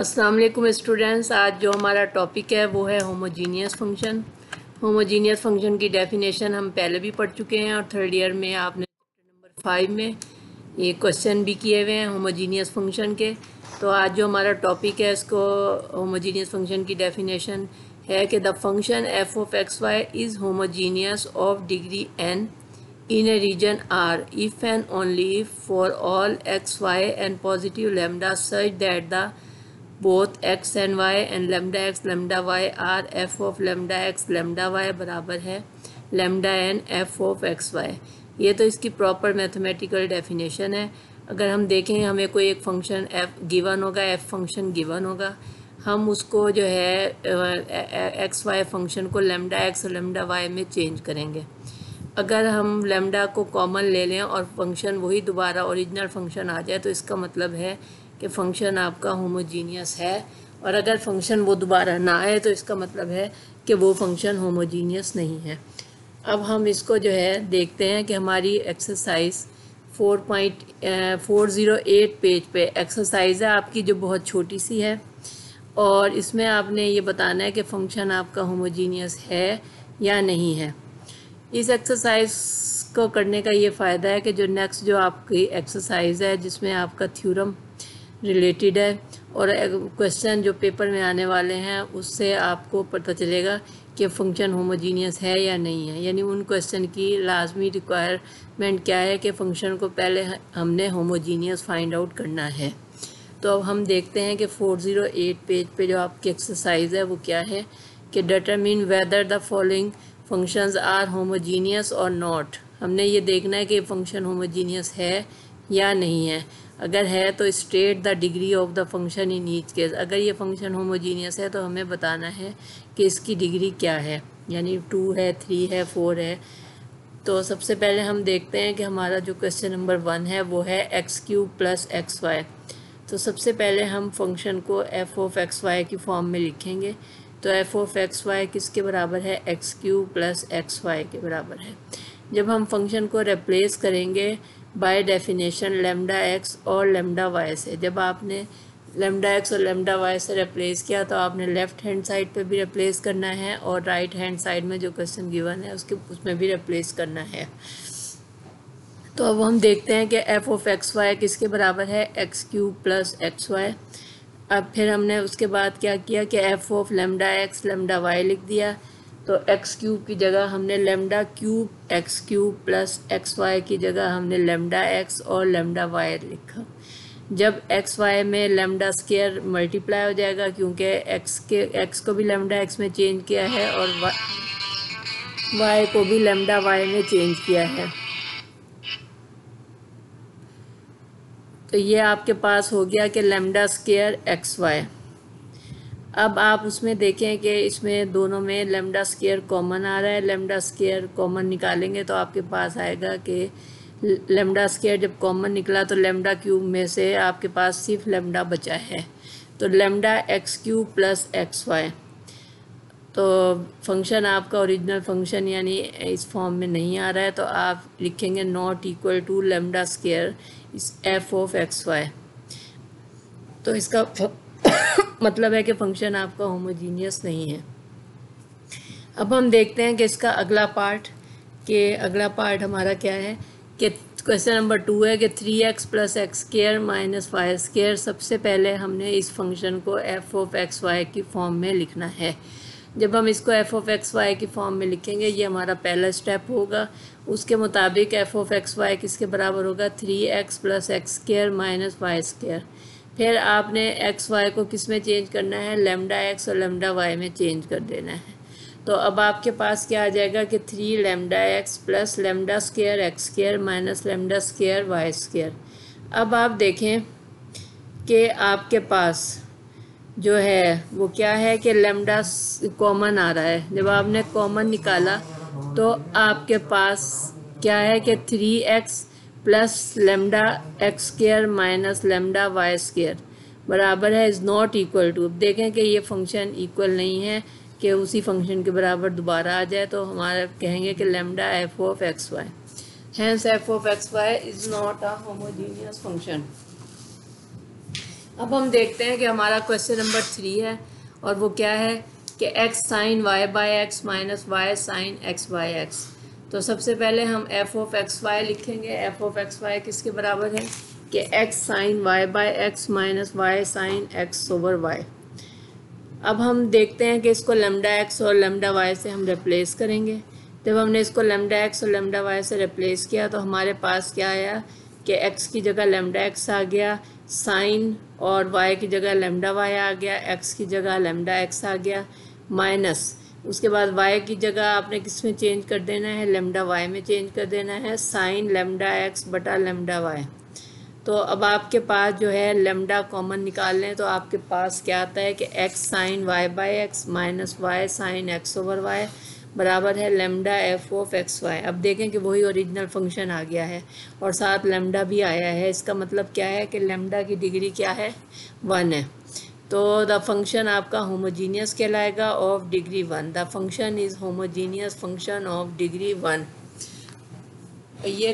अस्सलाम वालेकुम स्टूडेंट्स। आज जो हमारा टॉपिक है वो है होमोजीनियस फंक्शन। होमोजीनियस फंक्शन की डेफिनेशन हम पहले भी पढ़ चुके हैं और थर्ड ईयर में आपने नंबर 5 में ये क्वेश्चन भी किए हुए हैं होमोजीनियस फंक्शन के। तो आज जो हमारा टॉपिक है इसको होमोजीनियस फंक्शन की डेफिनेशन है कि the function F of x Y is homogeneous of degree n in a region R if and only for all x, y and positive lambda such that the both x and y and lambda x lambda y are f of lambda x lambda y बराबर है lambda n f of x y। ये तो इसकी proper mathematical definition है। अगर हम देखें हमें कोई एक फंक्शन f गिवन होगा, f फंक्शन गिवन होगा, हम उसको जो है एक्स वाई फंक्शन को lambda x और lambda y में चेंज करेंगे। अगर हम लैम्डा को कॉमन ले लें और फंक्शन वही दोबारा ओरिजिनल फंक्शन आ जाए तो इसका मतलब है कि फ़ंक्शन आपका होमोजीनियस है, और अगर फंक्शन वो दोबारा ना आए तो इसका मतलब है कि वो फंक्शन होमोजीनियस नहीं है। अब हम इसको जो है देखते हैं कि हमारी एक्सरसाइज 4.408 पेज पे एक्सरसाइज है आपकी जो बहुत छोटी सी है, और इसमें आपने ये बताना है कि फ़ंक्शन आपका होमोजीनियस है या नहीं है। इस एक्सरसाइज को करने का ये फ़ायदा है कि जो नेक्स्ट जो आपकी एक्सरसाइज है जिसमें आपका थ्योरम रिलेटेड है और क्वेश्चन जो पेपर में आने वाले हैं उससे आपको पता चलेगा कि फंक्शन होमोजीनियस है या नहीं है। यानी उन क्वेश्चन की लाजमी रिक्वायरमेंट क्या है कि फ़ंक्शन को पहले हमने होमोजीनियस फाइंड आउट करना है। तो अब हम देखते हैं कि 408 पेज पे जो आपकी एक्सरसाइज है वो क्या है कि determine whether the following functions are homogeneous और नॉट। हमने ये देखना है कि फंक्शन होमोजीनियस है या नहीं है। अगर है तो state the degree of the function in each case. अगर ये फंक्शन होमोजीनियस है तो हमें बताना है कि इसकी डिग्री क्या है, यानी 2 है, 3 है, 4 है। तो सबसे पहले हम देखते हैं कि हमारा जो क्वेश्चन नंबर 1 है वो है X cube plus X Y. तो सबसे पहले हम फंक्शन को एफ ऑफ एक्स वाई की फॉर्म में लिखेंगे। तो एफ ऑफ एक्स वाई किसके बराबर है? X cube plus X Y के बराबर है। जब हम फंक्शन को रिप्लेस करेंगे बाय डेफिनेशन लेमडा एक्स और लेमडा वाई से, जब आपने लेमडा एक्स और लेमडा वाई से रिप्लेस किया तो आपने लेफ़्ट हैंड साइड पे भी रिप्लेस करना है और राइट हैंड साइड में जो क्वेश्चन गिवन है उसमें भी रिप्लेस करना है। तो अब हम देखते हैं कि एफ ऑफ एक्स वाई किसके बराबर है? X cube plus X Y. अब फिर हमने उसके बाद क्या किया कि F of lambda X lambda Y लिख दिया। तो एक्स क्यूब की जगह हमने lambda cube X cube plus X Y की जगह हमने लेमडा एक्स और लेमडा वाई लिखा। जब एक्स वाई में लेमडा स्क्वायर मल्टीप्लाई हो जाएगा, क्योंकि एक्स को भी लेमडा एक्स में चेंज किया है और वाई को भी लेमडा वाई में चेंज किया है। तो ये आपके पास हो गया कि लेमडा स्क्वायर एक्स वाई। अब आप उसमें देखें कि इसमें दोनों में लेमडा स्क्वायर कॉमन आ रहा है। लेमडा स्क्वायर कॉमन निकालेंगे तो आपके पास आएगा कि लेमडा स्क्वायर जब कॉमन निकला तो लेमडा क्यूब में से आपके पास सिर्फ लेमडा बचा है। तो lambda X cube plus X Y. तो फंक्शन आपका ओरिजिनल फंक्शन यानी इस फॉर्म में नहीं आ रहा है, तो आप लिखेंगे not equal to lambda square इस एफ ऑफ एक्स वाई। तो इसका मतलब है कि फंक्शन आपका होमोजीनियस नहीं है। अब हम देखते हैं कि इसका अगला पार्ट हमारा क्या है कि क्वेश्चन नंबर 2 है कि 3x plus X square minus Y square. सबसे पहले हमने इस फंक्शन को एफ ऑफ एक्स वाई की फॉर्म में लिखना है। जब हम इसको एफ ऑफ एक्स वाई की फॉर्म में लिखेंगे ये हमारा पहला स्टेप होगा। उसके मुताबिक एफ ऑफ एक्स वाई किसके बराबर होगा? 3x plus X square minus Y square. फिर आपने एक्स वाई को किस में चेंज करना है? लेमडा एक्स और लेमडा वाई में चेंज कर देना है। तो अब आपके पास क्या आ जाएगा कि 3 lambda X plus lambda square X square minus lambda square Y square. अब आप देखें कि आपके पास जो है वो क्या है कि लेमडा कॉमन आ रहा है। जब आपने कॉमन निकाला तो आपके पास क्या है कि 3x plus lambda X square minus lambda Y square बराबर है इज़ नॉट इक्वल टू। अब देखें कि ये फंक्शन इक्वल नहीं है कि उसी फंक्शन के बराबर दोबारा आ जाए, तो हमारा कहेंगे कि lambda F of x Y, hence F of x Y is not a homogeneous function. अब हम देखते हैं कि हमारा क्वेश्चन नंबर 3 है और वो क्या है कि x sine y by x minus y sine x by x. तो सबसे पहले हम f ऑफ एक्स वाई लिखेंगे। f ऑफ एक्स वाई किसके बराबर है कि x sine y by x minus y sine x over y। अब हम देखते हैं कि इसको लेमडा x और लेमडा y से हम रिप्लेस करेंगे। जब हमने इसको लेमडा x और लेमडा y से रिप्लेस किया तो हमारे पास क्या आया कि x की जगह लेमडा x आ गया, साइन और y की जगह लेमडा y आ गया, x की जगह लेमडा x आ गया, माइनस उसके बाद y की जगह आपने किस में चेंज कर देना है, लेमडा y में चेंज कर देना है, साइन लेमडा x बटा लेमडा y। तो अब आपके पास जो है लेमडा कॉमन निकाल लें तो आपके पास क्या आता है कि x sine y by x minus y sine x over y बराबर है lambda f of x Y. अब देखें कि वही ओरिजिनल फंक्शन आ गया है और साथ लेमडा भी आया है। इसका मतलब क्या है कि लेमडा की डिग्री क्या है, 1 है। तो द फंक्शन आपका होमोजीनियस कहलाएगा of degree 1। The function is homogeneous function of degree 1। ये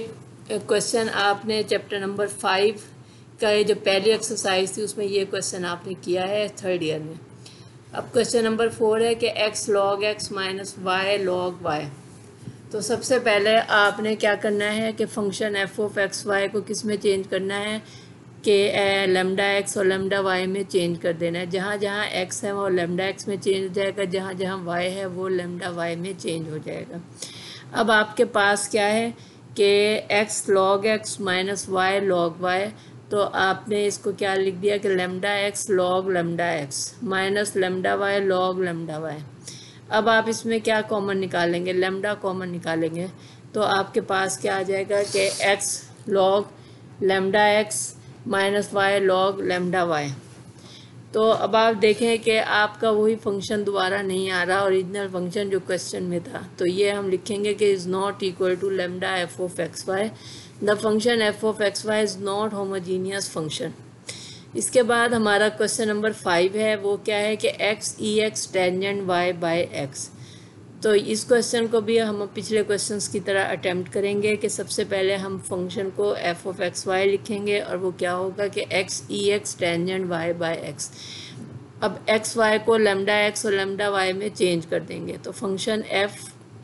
क्वेश्चन आपने चैप्टर नंबर 5 का ये जो पहली एक्सरसाइज थी उसमें ये क्वेश्चन आपने किया है 3rd ईयर में। अब क्वेश्चन नंबर 4 है कि x log x minus y log y। तो सबसे पहले आपने क्या करना है कि function f of x y को किस में चेंज करना है कि लेमडा x और लेमडा y में चेंज कर देना है। जहाँ जहाँ x है वो लेमडा x में चेंज हो जाएगा, जहाँ जहाँ y है वो लेमडा y में चेंज हो जाएगा। अब आपके पास क्या है कि x log x minus y log y, तो आपने इसको क्या लिख दिया कि lambda x log lambda x minus lambda y log lambda y। अब आप इसमें क्या कॉमन निकालेंगे, लेमडा कॉमन निकालेंगे तो आपके पास क्या आ जाएगा कि x log lambda x minus y log lambda y। तो अब आप देखें कि आपका वही फंक्शन दोबारा नहीं आ रहा, ओरिजिनल फंक्शन जो क्वेश्चन में था। तो ये हम लिखेंगे कि is not equal to lambda f of x y. The function f of x Y is not homogeneous function. इसके बाद हमारा क्वेश्चन नंबर 5 है, वो क्या है कि x e x tangent y by x. तो इस क्वेश्चन को भी हम पिछले क्वेश्चंस की तरह अटेम्प्ट करेंगे कि सबसे पहले हम फंक्शन को f ऑफ एक्स वाई लिखेंगे और वो क्या होगा कि x e x tangent y by x. अब x y को लेमडा x और लेमडा y में चेंज कर देंगे तो फंक्शन f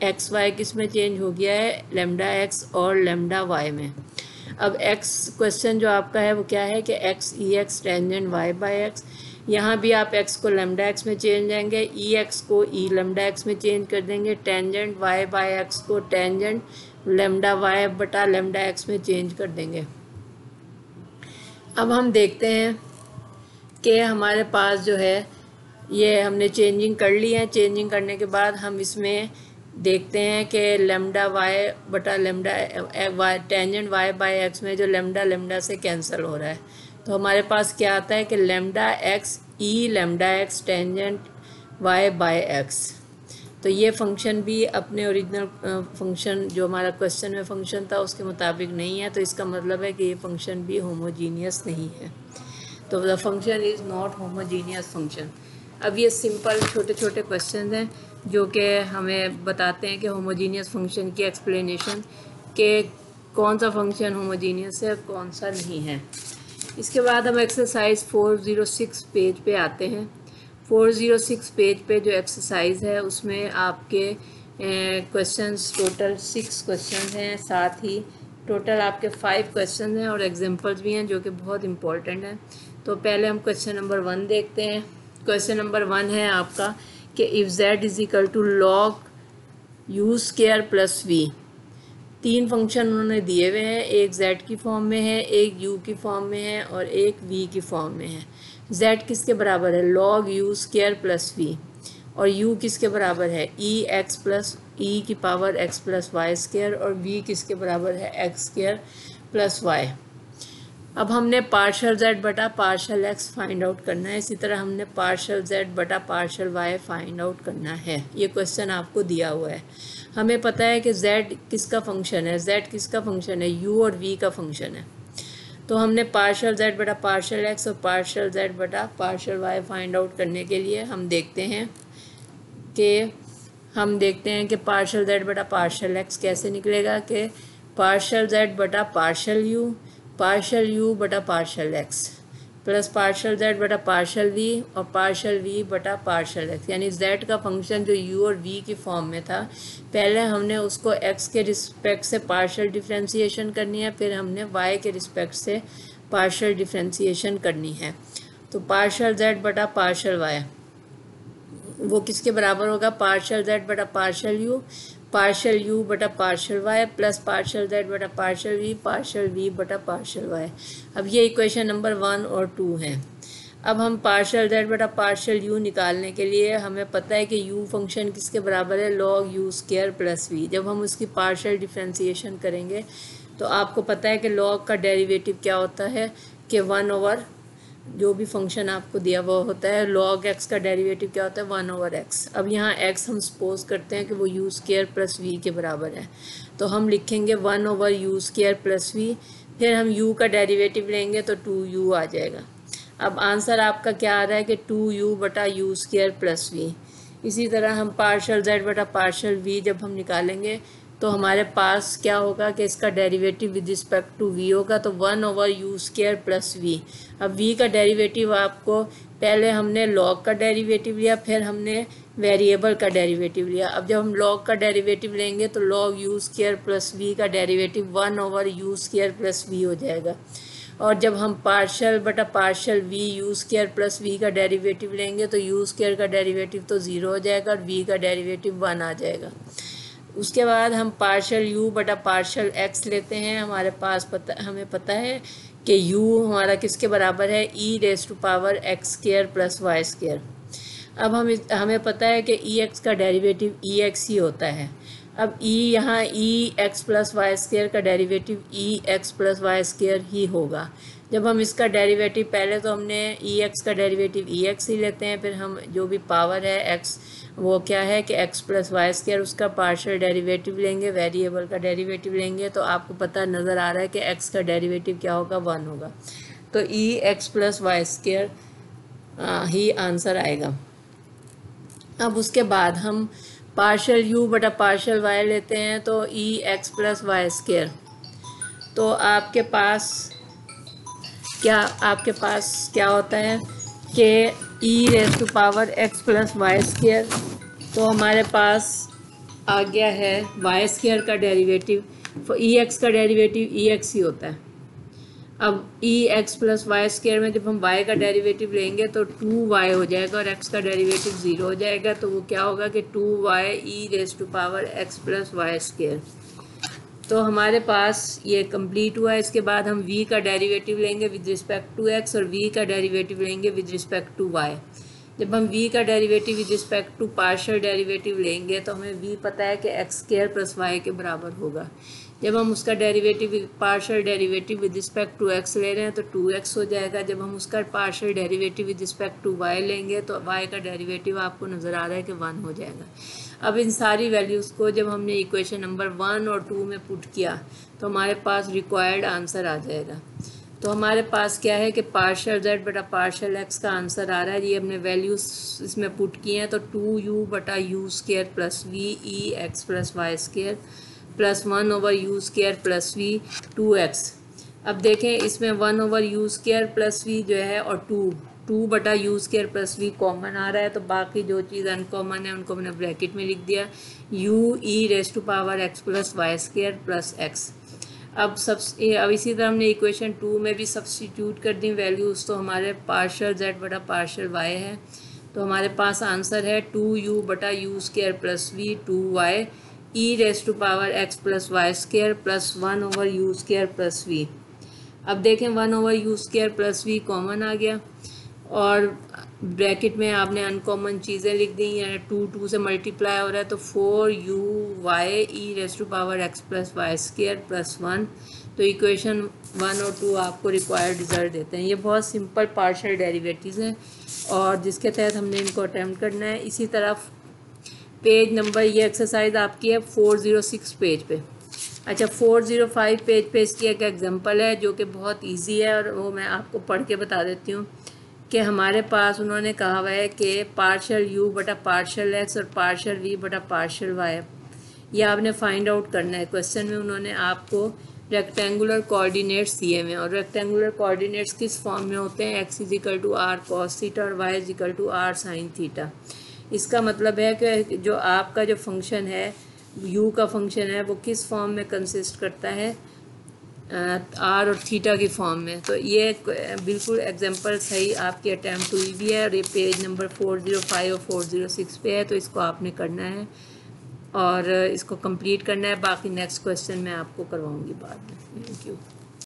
एक्स वाई किस में चेंज हो गया है, लेमडा x और लेमडा y में। अब x क्वेश्चन जो आपका है वो क्या है कि x e x tangent y by x. यहाँ भी आप x को लेमडा x में चेंज देंगे, ई एक्स को ई लेमडा x में चेंज कर देंगे, टेंजेंट y बाई एक्स को टेंजेंट लेमडा y बटा लेमडा x में चेंज कर देंगे। अब हम देखते हैं कि हमारे पास जो है ये हमने चेंजिंग कर ली है। चेंजिंग करने के बाद हम इसमें देखते हैं कि लेमडा y बटा lambda tangent y by x में जो लेमडा लेमडा से कैंसिल हो रहा है तो हमारे पास क्या आता है कि lambda x E lambda x tangent y by x. तो ये फंक्शन भी अपने ओरिजिनल फंक्शन जो हमारा क्वेश्चन में फंक्शन था उसके मुताबिक नहीं है, तो इसका मतलब है कि ये फंक्शन भी होमोजीनियस नहीं है। तो the function is not homogeneous function. अब ये सिंपल छोटे छोटे क्वेश्चन हैं जो कि हमें बताते हैं कि होमोजीनियस फंक्शन की एक्सप्लेनेशन के कौन सा फंक्शन होमोजीनियस है कौन सा नहीं है। इसके बाद हम एक्सरसाइज 406 पेज पे आते हैं। 406 पेज पे जो एक्सरसाइज है उसमें आपके क्वेश्चंस टोटल 6 क्वेश्चंस हैं, साथ ही टोटल आपके 5 क्वेश्चन हैं और एग्जांपल्स भी हैं जो कि बहुत इंपॉर्टेंट हैं। तो पहले हम क्वेश्चन नंबर 1 देखते हैं। क्वेश्चन नंबर 1 है आपका कि if z is equal to log u square plus v। 3 function उन्होंने दिए हुए हैं, एक z की फॉर्म में है, एक u की फॉर्म में है और एक v की फॉर्म में है। z किसके बराबर है, log u square plus v, और u किसके बराबर है, e x प्लस e की power x plus y square, और v किसके बराबर है, x स्क्वायर प्लस y। अब हमने पार्शल z बटा पार्शल x फाइंड आउट करना है, इसी तरह हमने पार्शल z बटा पार्शल y फाइंड आउट करना है। ये क्वेश्चन आपको दिया हुआ है। हमें पता है कि z किसका फंक्शन है, z किसका फंक्शन है, u और v का फंक्शन है। तो हमने पार्शल z बटा पार्शल x और पार्शल z बटा पार्शल y फाइंड आउट करने के लिए हम देखते हैं कि पार्शल z बटा पार्शल x कैसे निकलेगा कि पार्शल z बटा पार्शल u बटा partial x plus partial z बटा पार्शल v और पार्शल v बटा पार्शल x, यानी z का फंक्शन जो u और v की फॉर्म में था, पहले हमने उसको x के रिस्पेक्ट से पार्शल डिफ्रेंसीशन करनी है, फिर हमने y के रिस्पेक्ट से पार्शल डिफ्रेंसीशन करनी है। तो पार्शल z बटा पार्शल y वो किसके बराबर होगा? पार्शल z बटा पार्शल u बटा partial y plus partial z बटा पार्शल v बटा पार्शल y। अब ये इक्वेशन नंबर 1 और 2 हैं। अब हम पार्शल z बटा पार्शल u निकालने के लिए हमें पता है कि u फंक्शन किसके बराबर है? Log u square plus v। जब हम उसकी पार्शल डिफ्रेंसीशन करेंगे तो आपको पता है कि लॉग का डेरिवेटिव क्या होता है कि 1 ओवर जो भी फंक्शन आपको दिया हुआ होता है, log x का डेरिवेटिव क्या होता है? 1 ओवर x। अब यहाँ x हम सपोज करते हैं कि वो u स्क्वायर प्लस v के बराबर है, तो हम लिखेंगे 1 over u square plus v, फिर हम u का डेरिवेटिव लेंगे तो 2u आ जाएगा। अब आंसर आपका क्या आ रहा है कि 2u बटा u स्क्वायर प्लस v। इसी तरह हम पार्शल z बटा पार्शल v जब हम निकालेंगे तो हमारे पास क्या होगा कि इसका derivative with respect to v होगा, तो 1 over u square plus v। अब v का डेरिवेटिव आपको, पहले हमने log का डेरिवेटिव लिया, फिर हमने वेरिएबल का डेरिवेटिव लिया। अब जब हम log का डेरिवेटिव लेंगे तो log u square plus v का derivative 1 over u square plus v हो जाएगा। और जब हम पार्शल बटा partial v u square plus v का डेरिवेटिव लेंगे तो u स्क्वायर का डेरिवेटिव तो 0 हो जाएगा और v का डेरिवेटिव 1 आ जाएगा। उसके बाद हम पार्शल u बटा पार्शल x लेते हैं। हमें पता है कि u हमारा किसके बराबर है? e raise to power x square plus y square. अब हमें पता है कि ex का डेरिवेटिव ex ही होता है। अब यहाँ ex प्लस वाई स्क्वायर का derivative ex plus y square ही होगा। जब हम इसका डेरिवेटिव, पहले तो हमने ex का डेरिवेटिव ex ही लेते हैं, फिर हम जो भी पावर है x वो क्या है कि x प्लस वाई स्क्वायर, उसका पार्शियल डेरिवेटिव लेंगे, वेरिएबल का डेरिवेटिव लेंगे, तो आपको पता नज़र आ रहा है कि x का डेरिवेटिव क्या होगा? 1 होगा। तो ex प्लस वाई स्क्वायर ही आंसर आएगा। अब उसके बाद हम पार्शियल u बटा पार्शियल y लेते हैं, तो ex प्लस वाई स्क्वायर, तो आपके पास क्या होता है कि e raise to power x plus y square, तो हमारे पास आ गया है वाई स्क्वायर का डेरिवेटिव, ex का डेरिवेटिव ex ही होता है। अब ex प्लस वाई स्क्वायर में जब हम y का डेरिवेटिव लेंगे तो 2y हो जाएगा और x का डेरिवेटिव 0 हो जाएगा, तो वो क्या होगा कि 2y e raise to power x plus y square. तो हमारे पास ये कंप्लीट हुआ। इसके बाद हम v का डेरिवेटिव लेंगे विद रिस्पेक्ट टू x और v का डेरिवेटिव लेंगे विद रिस्पेक्ट टू y। जब हम v का derivative with respect to partial derivative लेंगे तो हमें v पता है कि x स्क्वायर प्लस y के बराबर होगा। जब हम उसका derivative partial derivative with respect to x ले रहे हैं तो 2x हो जाएगा। जब हम उसका partial derivative with respect to y लेंगे तो y का डेरिवेटिव आपको नज़र आ रहा है कि 1 हो जाएगा। अब इन सारी वैल्यूज़ को जब हमने इक्वेशन नंबर 1 और 2 में पुट किया तो हमारे पास रिक्वायर्ड आंसर आ जाएगा। तो हमारे पास क्या है कि पार्शियल z बटा पार्शियल x का आंसर आ रहा है। ये हमने वैल्यूज़ इसमें पुट किए हैं, तो 2u बटा u square plus v e x plus y square plus 1 over u square plus v 2x। अब देखें इसमें 1 over u square plus v जो है और 2 बटा u square plus v common आ रहा है, तो बाकी जो चीज़ अनकॉमन है उनको मैंने ब्रैकेट में लिख दिया, u e raise to power x plus y square plus x। अब इसी तरह हमने इक्वेशन 2 में भी सब्स्टिट्यूट कर दी वैल्यूज़, तो हमारे पार्शियल z बटा पार्शियल y है, तो हमारे पास आंसर है 2u बटा u square plus v 2y e raise to power x plus y square plus 1 over u square plus v. अब देखें 1 over u square plus v common आ गया और ब्रैकेट में आपने अनकॉमन चीज़ें लिख दी, यानी 2 से मल्टीप्लाई हो रहा है, तो 4u y e raise to power x plus y square plus 1। तो इक्वेशन 1 और 2 आपको रिक्वायर्ड रिजल्ट देते हैं। ये बहुत सिंपल पार्शियल डेरिवेटिव्स हैं और जिसके तहत हमने इनको अटैम्प्ट करना है। इसी तरह पेज नंबर, ये एक्सरसाइज आपकी है 406 पेज पे। अच्छा 405 पेज पे इसकी एक एग्जांपल है जो कि बहुत इजी है और वो मैं आपको पढ़ के बता देती हूँ कि हमारे पास उन्होंने कहा हुआ है कि पार्शियल u बटा पार्शियल x और पार्शियल v बटा पार्शियल y, ये आपने फाइंड आउट करना है। क्वेश्चन में उन्होंने आपको रेक्टेंगुलर कोऑर्डिनेट्स दिए हुए हैं और रेक्टेंगुलर कोऑर्डिनेट्स किस फॉर्म में होते हैं, x = r cos थीटा और y = r sin थीटा। इसका मतलब है कि जो आपका जो फंक्शन है u का फंक्शन है वो किस फॉर्म में कंसिस्ट करता है, आर और थीटा की फॉर्म में। तो ये बिल्कुल एग्जांपल सही आपकी अटैम्प्ट हुई भी है और ये पेज नंबर 405 और 406 पे है, तो इसको आपने करना है और इसको कंप्लीट करना है। बाकी नेक्स्ट क्वेश्चन मैं आपको करवाऊंगी बाद में। Thank you.